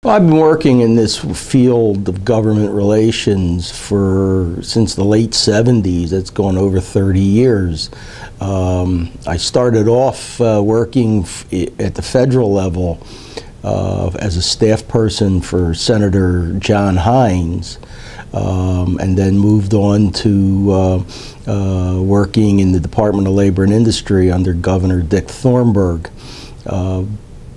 Well, I've been working in this field of government relations since the late 70s. That's gone over 30 years. I started off working at the federal level as a staff person for Senator John Hines, and then moved on to working in the Department of Labor and Industry under Governor Dick Thornburgh.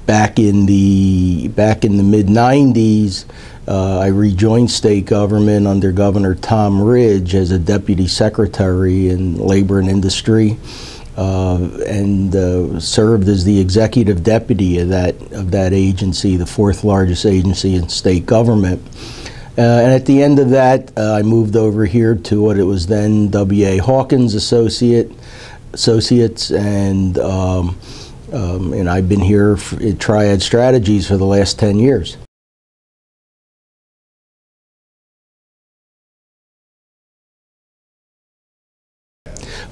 Back in the mid-90s, I rejoined state government under Governor Tom Ridge as a deputy secretary in Labor and Industry, and served as the executive deputy of that agency, the fourth largest agency in state government. And at the end of that, I moved over here to what it was then W.A. Hawkins Associates, and I've been here at Triad Strategies for the last 10 years.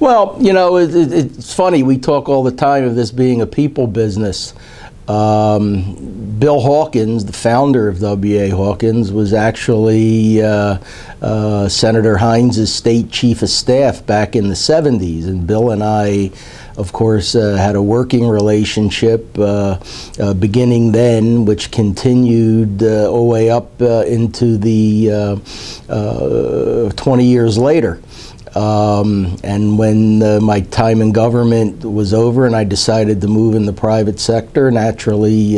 Well, you know, it's funny, we talk all the time of this being a people business. Bill Hawkins, the founder of W.A. Hawkins, was actually Senator Hines' state chief of staff back in the 70s, and Bill and I, of course, had a working relationship beginning then, which continued all the way up into the 20 years later. And when my time in government was over and I decided to move in the private sector, naturally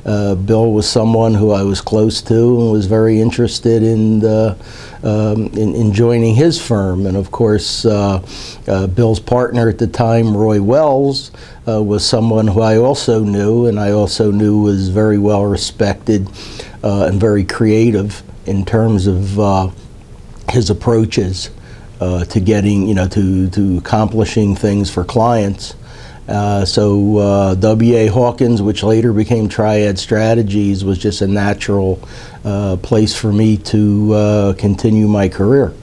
Bill was someone who I was close to and was very interested in joining his firm. And of course, Bill's partner at the time, Roy Wells, was someone who I also knew, and I also knew was very well respected and very creative in terms of his approaches to getting, to accomplishing things for clients. So W.A. Hawkins, which later became Triad Strategies, was just a natural place for me to continue my career.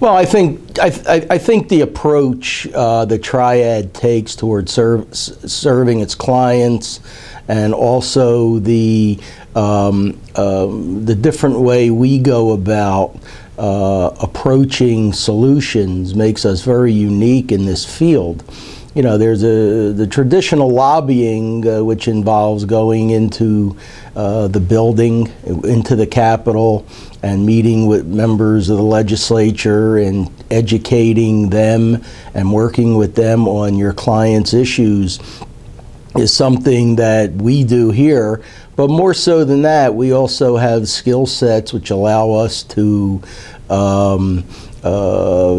Well, I think the approach that Triad takes towards serving its clients, and also the different way we go about approaching solutions makes us very unique in this field. You know, there's the traditional lobbying, which involves going into the building, into the Capitol, and meeting with members of the legislature and educating them and working with them on your client's issues is something that we do here. But more so than that, we also have skill sets which allow us to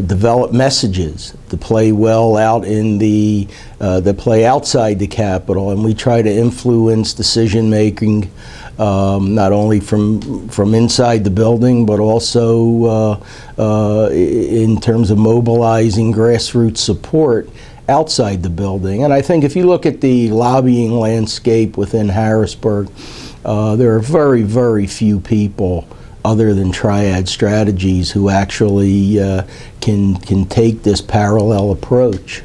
develop messages to play well out in that play outside the Capitol, and we try to influence decision making not only from inside the building, but also in terms of mobilizing grassroots support outside the building. And I think if you look at the lobbying landscape within Harrisburg, there are very, very few people other than Triad Strategies who actually can take this parallel approach.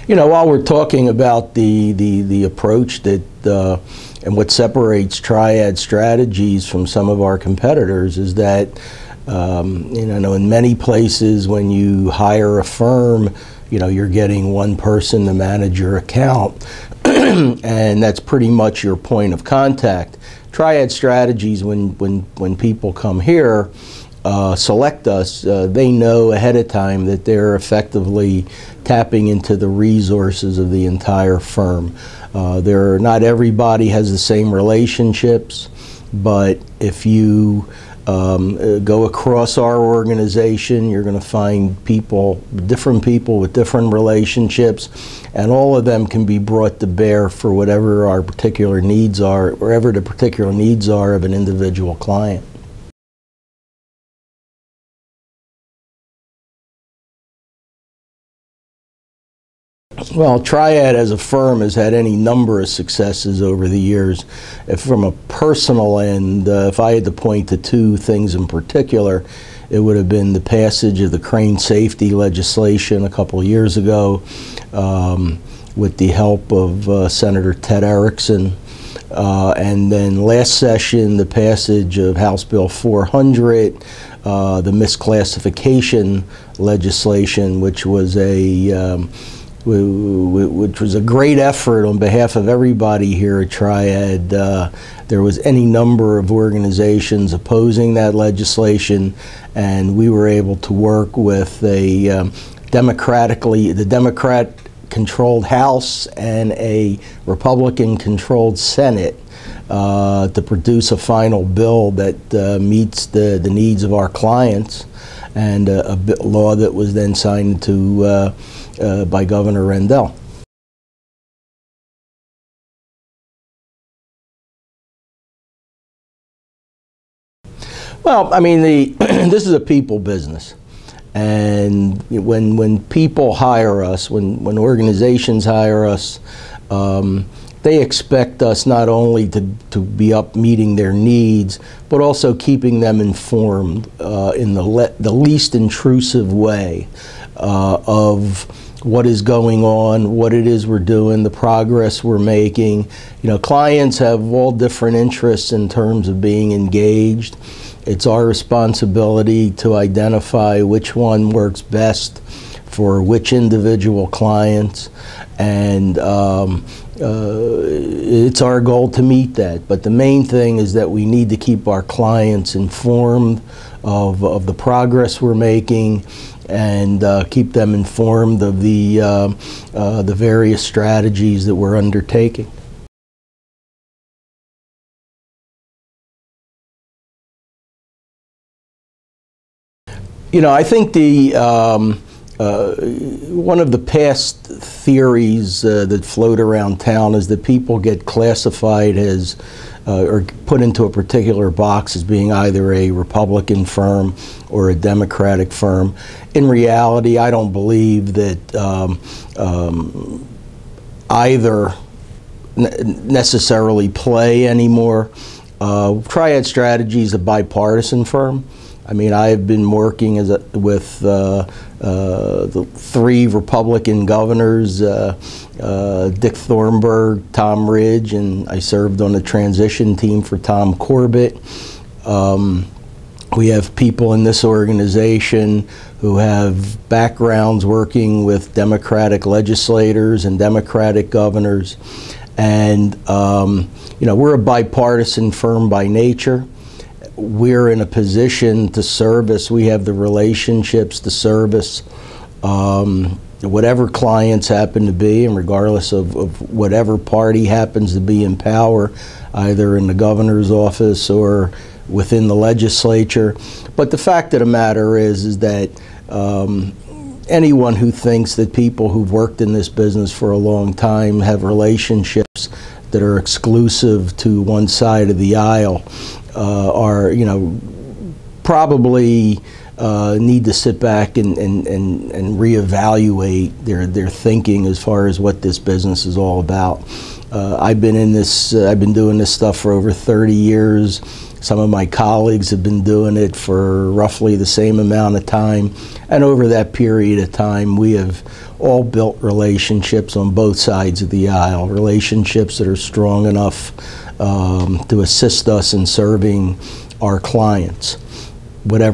You know, while we're talking about the approach that and what separates Triad Strategies from some of our competitors is that in many places when you hire a firm, you're getting one person to manage your account, and that's pretty much your point of contact. Triad Strategies, when people come here, select us, they know ahead of time that they're effectively tapping into the resources of the entire firm. Not everybody has the same relationships, but if you go across our organization, you're going to find different people with different relationships, and all of them can be brought to bear for whatever our particular needs are, wherever the particular needs are of an individual client. Well, Triad as a firm has had any number of successes over the years. If from a personal end, if I had to point to two things in particular, it would have been the passage of the crane safety legislation a couple of years ago with the help of Senator Ted Erickson. And then last session, the passage of House Bill 400, the misclassification legislation, which was a great effort on behalf of everybody here at Triad. There was any number of organizations opposing that legislation, and we were able to work with the Democrat-controlled House and a Republican-controlled Senate to produce a final bill that meets the needs of our clients, and a law that was then signed into by Governor Rendell. Well, I mean, this is a people business, and when people hire us, when organizations hire us, they expect us not only to be up meeting their needs, but also keeping them informed in the least intrusive way of what is going on, what it is we're doing, the progress we're making. You know, clients have all different interests in terms of being engaged. It's our responsibility to identify which one works best for which individual clients, and it's our goal to meet that. But the main thing is that we need to keep our clients informed of the progress we're making, and keep them informed of the various strategies that we're undertaking. You know, I think one of the past theories that float around town is that people get classified as or put into a particular box as being either a Republican firm or a Democratic firm. In reality, I don't believe that either necessarily play anymore. Triad Strategies is a bipartisan firm. I mean, I've been working with the 3 Republican governors, Dick Thornburgh, Tom Ridge, and I served on the transition team for Tom Corbett. We have people in this organization who have backgrounds working with Democratic legislators and Democratic governors. And, you know, we're a bipartisan firm by nature. We're in a position to service, we have the relationships to service whatever clients happen to be, and regardless of whatever party happens to be in power, either in the governor's office or within the legislature. But the fact of the matter is that anyone who thinks that people who've worked in this business for a long time have relationships that are exclusive to one side of the aisle are, you know, probably need to sit back and reevaluate their thinking as far as what this business is all about. I've been in this, I've been doing this stuff for over 30 years. Some of my colleagues have been doing it for roughly the same amount of time. And over that period of time, we have all built relationships on both sides of the aisle, relationships that are strong enough to assist us in serving our clients, whatever